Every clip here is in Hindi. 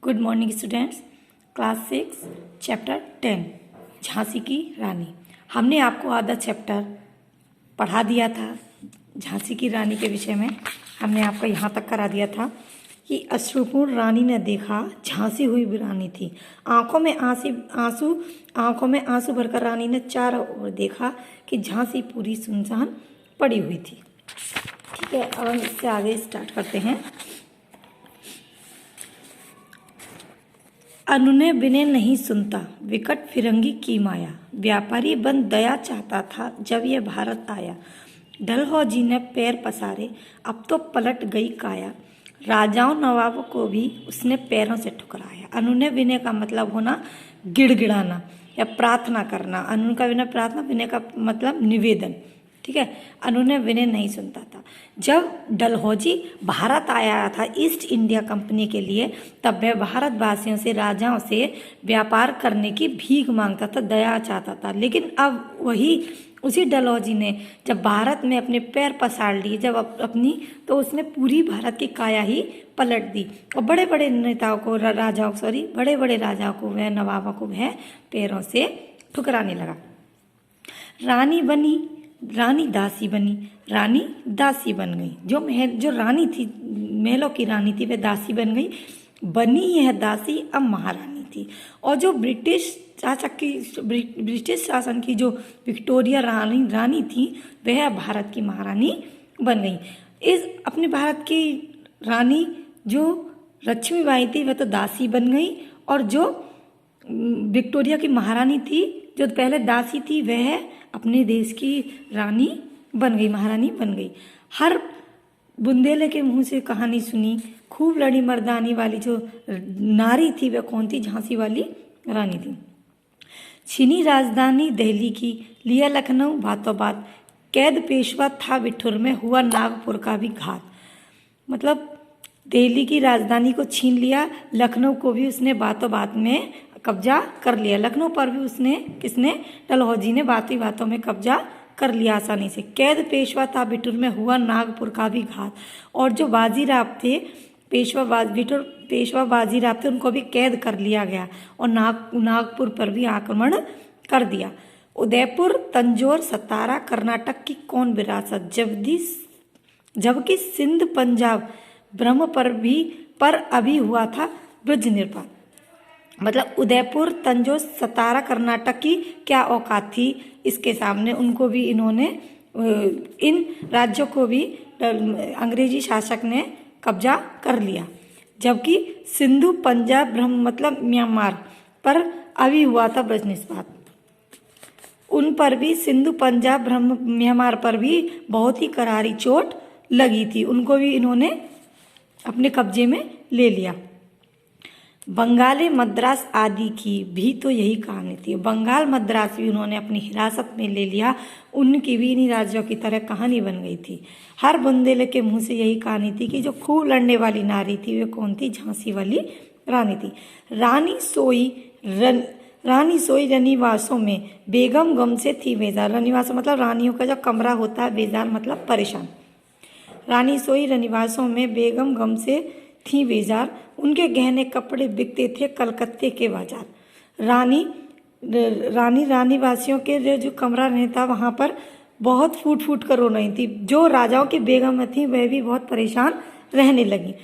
Good morning students. Class 6 chapter 10 Jhansi की रानी। हमने आपको आधा चैप्टर पढ़ा दिया था। झांसी की रानी के विषय में हमने आपको यहाँ तक करा दिया था कि अश्रुपूर्ण रानी ने देखा झांसी हुई रानी थी। आंखों में आंसू भरकर रानी ने चारों ओर देखा कि झांसी पूरी सुनसान पड़ी हुई थी। ठीक है, अब हम इससे आगे स्टार्ट करते हैं। अनुनय विनय नहीं सुनता, विकट फिरंगी की माया, व्यापारी बन दया चाहता था जब यह भारत आया। डलहौजी ने पैर पसारे, अब तो पलट गई काया, राजाओं नवाबों को भी उसने पैरों से ठुकराया। अनुनय विनय का मतलब होना गिड़गिड़ाना या प्रार्थना करना। अनुनय का विनय प्रार्थना, विनय का मतलब निवेदन। ठीक है, अनुनय विनय नहीं सुनता था। जब डलहौजी भारत आया था ईस्ट इंडिया कंपनी के लिए, तब वह भारतवासियों से, राजाओं से व्यापार करने की भीख मांगता था, दया चाहता था। लेकिन अब उसी डलहौजी ने जब भारत में अपने पैर पसार लिए, जब अपनी, तो उसने पूरी भारत की काया ही पलट दी और बड़े बड़े नेताओं को, बड़े बड़े राजाओं को, वह नवाबों को वह पैरों से ठुकराने लगा। रानी दासी बनी, रानी दासी बन गई। जो रानी थी, महलों की रानी थी, वह दासी बन गई। बनी यह दासी अब महारानी थी। और जो ब्रिटिश शासन की जो विक्टोरिया रानी थी, वह भारत की महारानी बन गई। इस अपने भारत की रानी जो लक्ष्मीबाई थी, वह तो दासी बन गई, और जो विक्टोरिया की महारानी थी, जो पहले दासी थी, वह अपने देश की रानी बन गई, महारानी बन गई। हर बुंदेले के मुंह से कहानी सुनी, खूब लड़ी मर्दानी वाली जो नारी थी, वह कौन थी? झांसी वाली रानी थी। छीनी राजधानी दिल्ली की, लिया लखनऊ बातों बात, कैद पेशवा था बिठुर में, हुआ नागपुर का भी घात। मतलब दिल्ली की राजधानी को छीन लिया, लखनऊ को भी उसने बातों बात में कब्जा कर लिया। लखनऊ पर भी किसने? डलहौजी ने बातों में कब्जा कर लिया आसानी से। कैद पेशवा था बिठुर में, हुआ नागपुर का भी घात। और जो बाजीराव थे, पेशवा बाजीराव थे, उनको भी कैद कर लिया गया और नागपुर पर भी आक्रमण कर दिया। उदयपुर, तंजौर, सतारा कर्नाटक की कौन विरासत, जबकि सिंध, पंजाब, ब्रह्म पर अभी हुआ था ब्रज निर्पात। मतलब उदयपुर, तंजौर, सतारा कर्नाटक की क्या औकात थी इसके सामने। उनको भी इन्होंने, इन राज्यों को भी अंग्रेजी शासक ने कब्जा कर लिया। जबकि सिंधु, पंजाब, ब्रह्म मतलब म्यांमार पर अभी हुआ था ब्रज निष्पात। उन पर भी, सिंधु, पंजाब, ब्रह्म, म्यांमार पर भी बहुत ही करारी चोट लगी थी। उनको भी इन्होंने अपने कब्जे में ले लिया। बंगाल, मद्रास आदि की भी तो यही कहानी थी। बंगाल, मद्रास भी उन्होंने अपनी हिरासत में ले लिया। उनकी भी इन्हीं राज्यों की तरह कहानी बन गई थी। हर बुंदेले के मुंह से यही कहानी थी कि जो खूब लड़ने वाली नारी थी, वे कौन थी? झांसी वाली रानी थी। रानी सोई रनिवासों में, बेगम गम से थी बेजार। रनिवासों मतलब रानियों का जो कमरा होता है, बेजार मतलब परेशान। रानी सोई रनिवासों में, बेगम गम से थी बेजार, उनके गहने कपड़े बिकते थे कलकत्ते के बाजार। रानी वासियों के जो कमरा नहीं था, वहाँ पर बहुत फूट कर रो रही थी। जो राजाओं की बेगम थी, वह भी बहुत परेशान रहने लगी।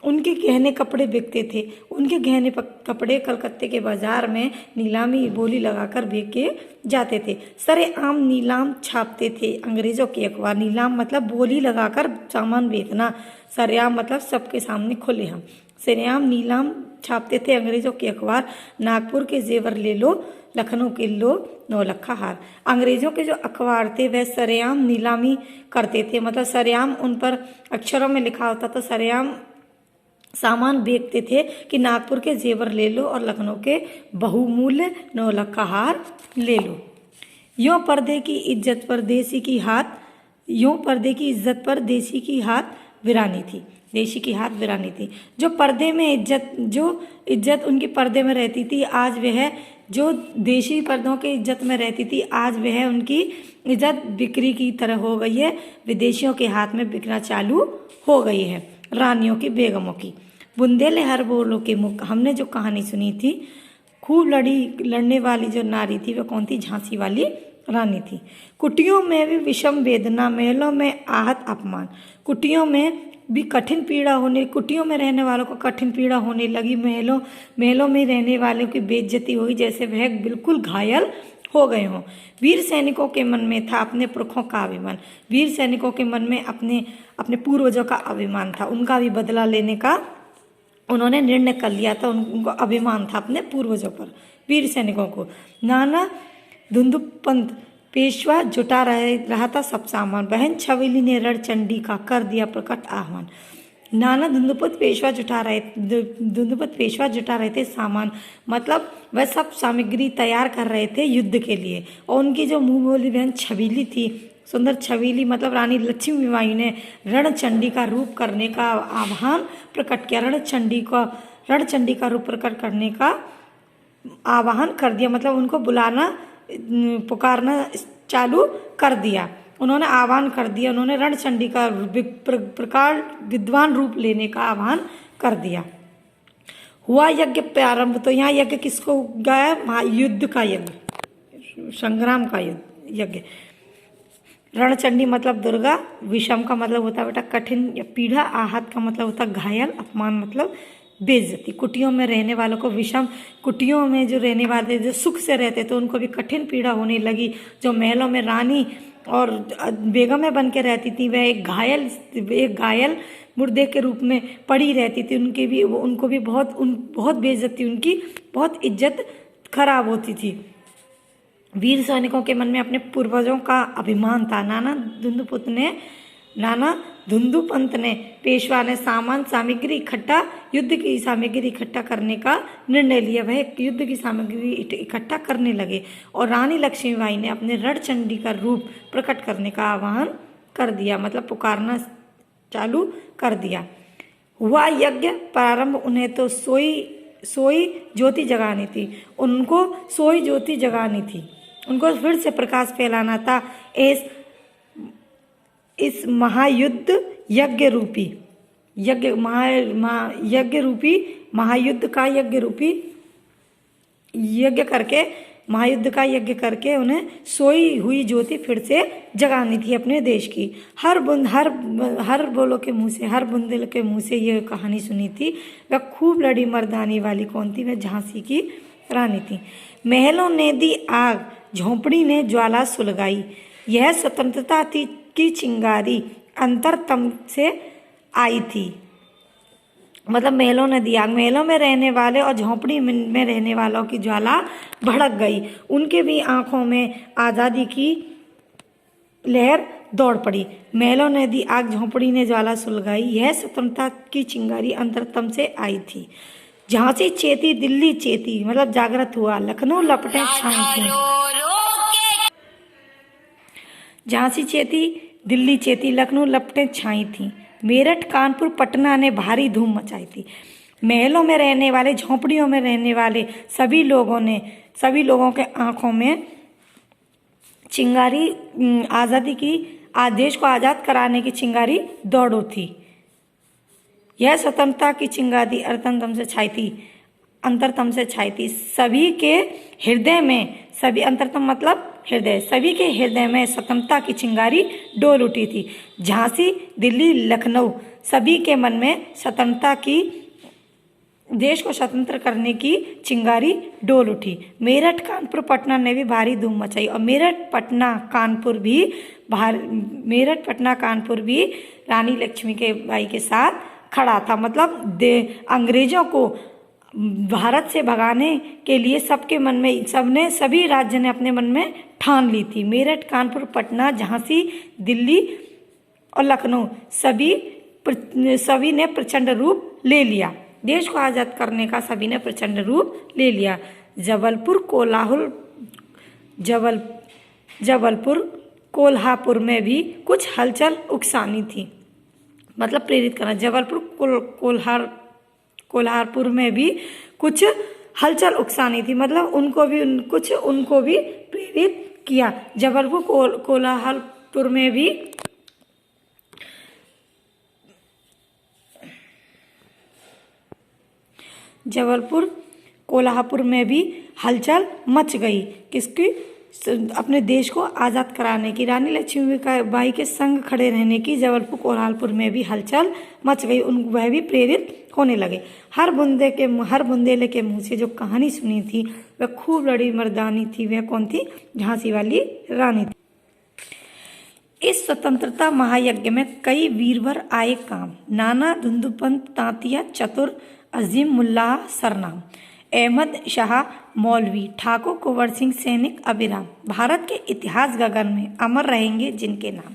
उनके गहने कपड़े बिकते थे। उनके गहने कपड़े कलकत्ते के बाजार में नीलामी बोली लगाकर बेचे जाते थे। सरेआम नीलाम छापते थे अंग्रेजों के अखबार। नीलाम मतलब बोली लगाकर सामान बेचना, सरेआम मतलब सबके सामने खुले हम। सरेआम नीलाम छापते थे अंग्रेजों के अखबार। नागपुर के जेवर ले लो, लखनऊ के लो नौलखा हार। अंग्रेजों के जो अखबार थे, वह सरेआम नीलामी करते थे। मतलब सरेआम उन पर अक्षरों में लिखा होता था, सरेआम सामान बेचते थे कि नागपुर के जेवर ले लो और लखनऊ के बहुमूल्य नौलखा हार ले लो। यों पर्दे की इज्जत पर देसी की हाथ वीरानी थी। देशी की हाथ वीरानी थी। जो इज्जत उनकी पर्दे में रहती थी, आज वह, जो देशी पर्दों के इज्जत में रहती थी, आज वह उनकी इज्जत बिक्री की तरह हो गई है, विदेशियों के हाथ में बिकना चालू हो गई है। रानियों की, बेगमों की। बुंदेले हर बोलो के मुख। हमने जो कहानी सुनी थी, खूब लड़ने वाली जो नारी थी वह कौन थी? झांसी वाली रानी थी। कुटियों में भी विषम वेदना, महलों में आहत अपमान। कुटियों में भी कठिन पीड़ा होने, कुटियों में रहने वालों को कठिन पीड़ा होने लगी। महलों में रहने वालों की बेइज्जती हुई, जैसे वह बिल्कुल घायल हो गए हों। वीर सैनिकों के मन में था अपने पुरखों का अभिमान। वीर सैनिकों के मन में अपने पूर्वजों का अभिमान था, उनका भी बदला लेने का उन्होंने निर्णय कर लिया था। उनको अभिमान था अपने पूर्वजों पर, वीर सैनिकों को। नाना धुंधुपंत पेशवा जुटा रहा था सब सामान। बहन छबीली ने रणचंडी का कर दिया प्रकट आह्वान। नाना धुंधुपत पेशवा जुटा रहे थे सामान, मतलब वह सब सामग्री तैयार कर रहे थे युद्ध के लिए। और उनकी जो मुंह बोली बहन छबीली थी, सुंदर छबीली, मतलब रानी लक्ष्मीबाई ने रणचंडी का रूप करने का आह्वान प्रकट किया। रणचंडी का रूप प्रकट करने का आह्वान कर दिया, मतलब उनको पुकारना चालू कर दिया। उन्होंने आह्वान कर दिया, उन्होंने रणचंडी का प्रकार विद्वान रूप लेने का आह्वान कर दिया। हुआ यज्ञ प्रारंभ। तो यहाँ यज्ञ किसको गाया? युद्ध का यज्ञ, संग्राम का यज्ञ। रणचंडी मतलब दुर्गा, विषम का मतलब होता है बेटा कठिन या पीड़ा, आहत का मतलब होता है घायल, अपमान मतलब बेइज्जती। कुटियों में रहने वालों को विषम, कुटियों में जो रहने वाले जो सुख से रहते तो उनको भी कठिन पीड़ा होने लगी। जो महलों में रानी और बेगमें बन के रहती थी, वह एक घायल मुर्दे के रूप में पड़ी रहती थी। उनको भी बहुत बेइज्जती, उनकी बहुत इज्जत खराब होती थी। वीर सैनिकों के मन में अपने पूर्वजों का अभिमान था। नाना धुंधुपंत ने, पेशवा ने युद्ध की सामग्री इकट्ठा करने का निर्णय लिया। वह युद्ध की सामग्री इकट्ठा करने लगे और रानी लक्ष्मीबाई ने अपने रणचंडी का रूप प्रकट करने का आह्वान कर दिया, मतलब पुकारना चालू कर दिया। हुआ यज्ञ प्रारंभ। उन्हें तो सोई ज्योति जगानी थी, उनको सोई ज्योति जगानी थी, उनको फिर से प्रकाश फैलाना था। इस महायुद्ध यज्ञ रूपी महायुद्ध का यज्ञ करके उन्हें सोई हुई ज्योति फिर से जगानी थी अपने देश की। हर बुंदेल के मुंह से ये कहानी सुनी थी। वह खूब लड़ी मर्दानी वाली कौन थी? वह झांसी की रानी थी। महलों ने दी आग, झोंपड़ी ने ज्वाला सुलगाई। यह स्वतंत्रता की चिंगारी अंतरतम से आई थी, मतलब महलों ने दी आग। महलों में रहने वाले और झोंपड़ी में रहने वालों की ज्वाला भड़क गई। उनके भी आंखों में आज़ादी की लहर दौड़ पड़ी। महलों ने दी आग, झोंपड़ी ने ज्वाला सुलगाई। यह स्वतंत्रता की चिंगारी अंतरतम से आई थी। झांसी चेती, दिल्ली चेती, मतलब जागृत हुआ। लखनऊ लपटें छाई थी। झांसी चेती, दिल्ली चेती, लखनऊ लपटें छाई थी। मेरठ, कानपुर, पटना ने भारी धूम मचाई थी। महलों में रहने वाले, झोंपड़ियों में रहने वाले सभी लोगों के आंखों में चिंगारी, आज़ादी की, देश को आज़ाद कराने की चिंगारी दौड़ उठी। यह स्वतंत्रता की चिंगारी अंतरतम से छाई थी। सभी के हृदय में, अंतरतम मतलब हृदय, सभी के हृदय में स्वतंत्रता की चिंगारी डोल उठी थी। झांसी, दिल्ली, लखनऊ, सभी के मन में स्वतंत्रता की, देश को स्वतंत्र करने की चिंगारी डोल उठी। मेरठ, कानपुर, पटना ने भी भारी धूम मचाई। और मेरठ, पटना, कानपुर भी रानी लक्ष्मीबाई के साथ खड़ा था। मतलब अंग्रेजों को भारत से भगाने के लिए सभी राज्य ने अपने मन में ठान ली थी। मेरठ, कानपुर, पटना, झांसी, दिल्ली और लखनऊ सभी ने प्रचंड रूप ले लिया। देश को आज़ाद करने का सभी ने प्रचंड रूप ले लिया। जबलपुर, कोल्हापुर में भी कुछ हलचल उकसानी थी, मतलब प्रेरित करना। जबलपुर, कोल्हापुर में भी कुछ हलचल उकसानी थी, मतलब उनको भी प्रेरित किया। जबलपुर, कोल्हापुर में भी जबलपुर कोल्हापुर में भी हलचल मच गई। किसकी? अपने देश को आज़ाद कराने की, रानी लक्ष्मीबाई के संग खड़े रहने की जबलपुर कोल्हापुर में भी हलचल मच गई। वह भी प्रेरित होने लगे। हर बुंदेले के मुंह से जो कहानी सुनी थी वह खूब लड़ी मर्दानी थी। वह कौन थी? झांसी वाली रानी थी। इस स्वतंत्रता महायज्ञ में कई वीरवर आए काम। नाना धुंधुपंत तांतिया चतुर, अजीम मुल्लाह सरनाम, अहमद शाह मौलवी, ठाकुर कुंवर सिंह सैनिक अभिराम, भारत के इतिहास गगन में अमर रहेंगे जिनके नाम।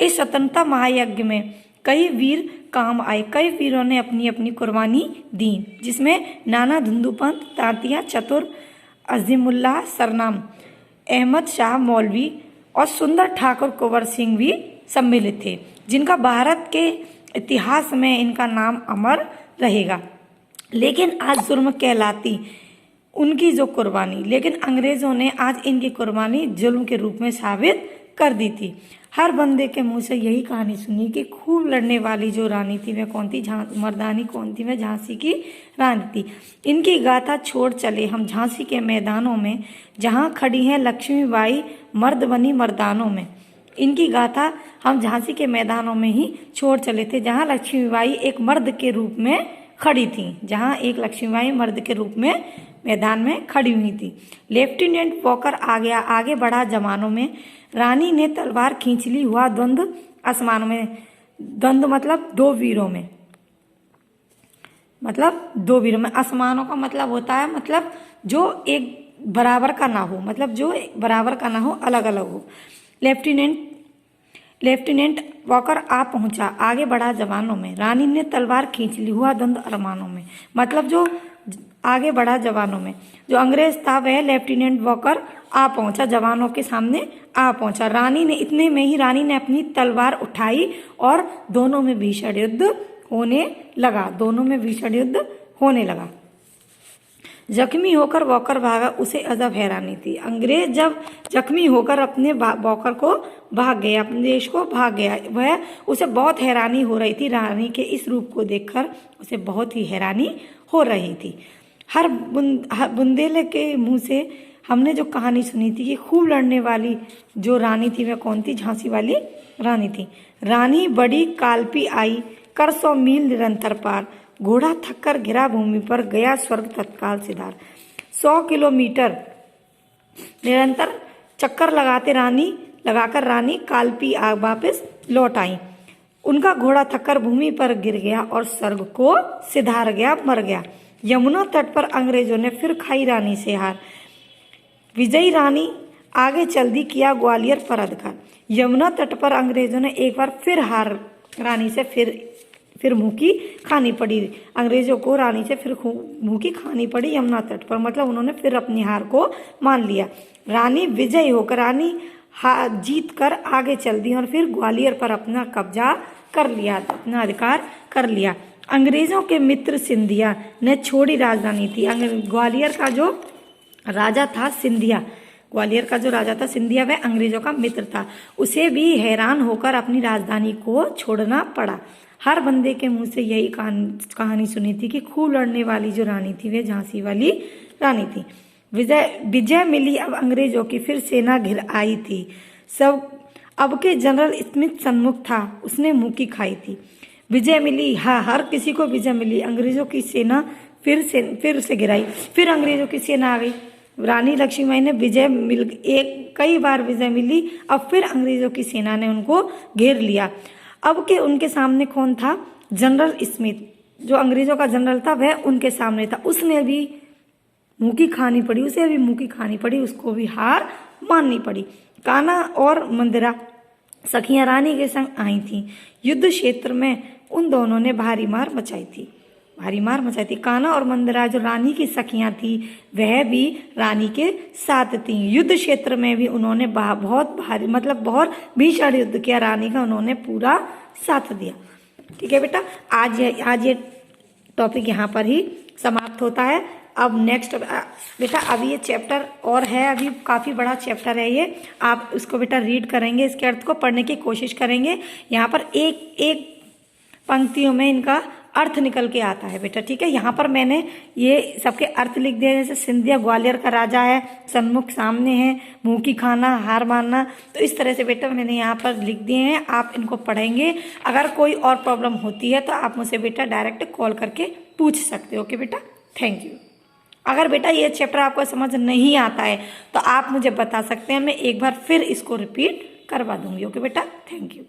इस स्वतंत्रता महायज्ञ में कई वीर काम आए। कई वीरों ने अपनी अपनी कुर्बानी दी, जिसमें नाना धुंधुपंत तांतिया चतुर, अजीमुल्लाह सरनाम, अहमद शाह मौलवी और सुंदर ठाकुर कुंवर सिंह भी सम्मिलित थे, जिनका भारत के इतिहास में इनका नाम अमर रहेगा। लेकिन आज जुर्म कहलाती उनकी जो कुर्बानी, लेकिन अंग्रेजों ने आज इनकी कुर्बानी जुल्म के रूप में साबित कर दी थी। हर बंदे के मुंह से यही कहानी सुनी कि खूब लड़ने वाली जो रानी थी वह कौन थी? मर्दानी कौन थी? वह झांसी की रानी थी। इनकी गाथा छोड़ चले हम झांसी के मैदानों में, जहां खड़ी हैं लक्ष्मीबाई मर्द बनी मर्दानों में। इनकी गाथा हम झांसी के मैदानों में ही छोड़ चले थे, जहां लक्ष्मीबाई एक मर्द के रूप में खड़ी थी, जहां एक लक्ष्मीबाई मर्द के रूप में मैदान में खड़ी हुई थी। लेफ्टिनेंट वॉकर आ गया, आगे बढ़ा जवानों में, रानी ने तलवार खींच ली, हुआ द्वंद्व आसमानों में। द्वंद्व मतलब दो वीरों में, मतलब दो वीरों में। आसमानों का मतलब होता है मतलब जो एक बराबर का ना हो, मतलब जो बराबर का ना हो, अलग अलग हो। लेफ्टिनेंट वॉकर आ पहुंचा, आगे बढ़ा जवानों में, रानी ने तलवार खींच ली, हुआ द्वंद्व अरमानों में। मतलब जो आगे बढ़ा जवानों में, जो अंग्रेज था वह लेफ्टिनेंट वॉकर आ पहुंचा, जवानों के सामने आ पहुंचा। रानी ने इतने में ही रानी ने अपनी तलवार उठाई और दोनों में भीषण युद्ध होने लगा। दोनों में भीषण युद्ध होने लगा। जख्मी होकर वॉकर भागा, उसे अजब हैरानी थी। अंग्रेज जब जख्मी होकर अपने वॉकर को भाग गया, अपने देश को भाग गया, वह उसे बहुत हैरानी हो रही थी। रानी के इस रूप को देखकर उसे बहुत ही हैरानी हो रही थी। हर बुंदेले के मुंह से हमने जो कहानी सुनी थी कि खूब लड़ने वाली जो रानी थी वह कौन थी? झांसी वाली रानी थी। रानी बड़ी कालपी आई, कर 100 मील निरंतर पार, घोड़ा थककर गिरा भूमि पर, गया स्वर्ग तत्काल सिधार। 100 किलोमीटर निरंतर चक्कर लगाकर रानी कालपी वापस लौट आई। उनका घोड़ा थककर भूमि पर गिर गया और स्वर्ग को सिधार गया, मर गया। यमुना तट पर अंग्रेजों ने फिर खाई रानी से हार। विजयी रानी आगे चल दी, किया ग्वालियर पर अधिकार। यमुना तट पर अंग्रेजों ने एक बार फिर हार रानी से फिर मुंह की खानी पड़ी। अंग्रेजों को रानी से फिर मुंह की खानी पड़ी यमुना तट पर, मतलब उन्होंने फिर अपनी हार को मान लिया। रानी विजयी होकर जीत कर आगे चल दी और फिर ग्वालियर पर अपना कब्जा कर लिया, अपना अधिकार कर लिया। अंग्रेजों के मित्र सिंधिया ने छोड़ी राजधानी थी। ग्वालियर का जो राजा था सिंधिया, वह अंग्रेजों का मित्र था। उसे भी हैरान होकर अपनी राजधानी को छोड़ना पड़ा। हर बंदे के मुंह से यही कहानी सुनी थी कि खूब लड़ने वाली जो रानी थी वह झांसी वाली रानी थी। विजय मिली अब अंग्रेजों की, फिर सेना घिर आई थी। सब अब के जनरल स्मिथ सन्मुख था, उसने मुंह की खाई थी। विजय मिली, हाँ, हर किसी को विजय मिली। अंग्रेजों की सेना फिर से गिराई, फिर अंग्रेजों की सेना आ गई। रानी लक्ष्मीबाई ने कई बार विजय मिली। अब फिर अंग्रेजों की सेना ने उनको घेर लिया। अब के उनके सामने कौन था? जनरल स्मिथ, जो अंग्रेजों का जनरल था वह उनके सामने था। उसने भी मुंह की खानी पड़ी, उसे भी मुंह की खानी पड़ी, उसको भी हार माननी पड़ी। कान्हा और मंदिरा सखियां रानी के संग आई थी। युद्ध क्षेत्र में उन दोनों ने भारी मार मचाई थी। कान्हा और मंदिरा जो रानी की सखियां थी वह भी रानी के साथ थी। युद्ध क्षेत्र में भी उन्होंने बहुत भारी मतलब बहुत भीषण युद्ध किया, रानी का उन्होंने पूरा साथ दिया। ठीक है बेटा, आज ये टॉपिक यहाँ पर ही समाप्त होता है। अब नेक्स्ट बेटा अभी ये चैप्टर और है, अभी काफ़ी बड़ा चैप्टर है ये। आप उसको बेटा रीड करेंगे, इसके अर्थ को पढ़ने की कोशिश करेंगे। यहाँ पर एक पंक्तियों में इनका अर्थ निकल के आता है बेटा, ठीक है। यहाँ पर मैंने ये सबके अर्थ लिख दिए, जैसे सिंधिया ग्वालियर का राजा है, सन्मुख सामने है, मुंह की खाना, हार मानना। तो इस तरह से बेटा मैंने यहाँ पर लिख दिए हैं, आप इनको पढ़ेंगे। अगर कोई और प्रॉब्लम होती है तो आप मुझसे बेटा डायरेक्ट कॉल करके पूछ सकते हो। ओके बेटा, थैंक यू। अगर बेटा ये चैप्टर आपको समझ नहीं आता है तो आप मुझे बता सकते हैं, मैं एक बार फिर इसको रिपीट करवा दूंगी। ओके बेटा, थैंक यू।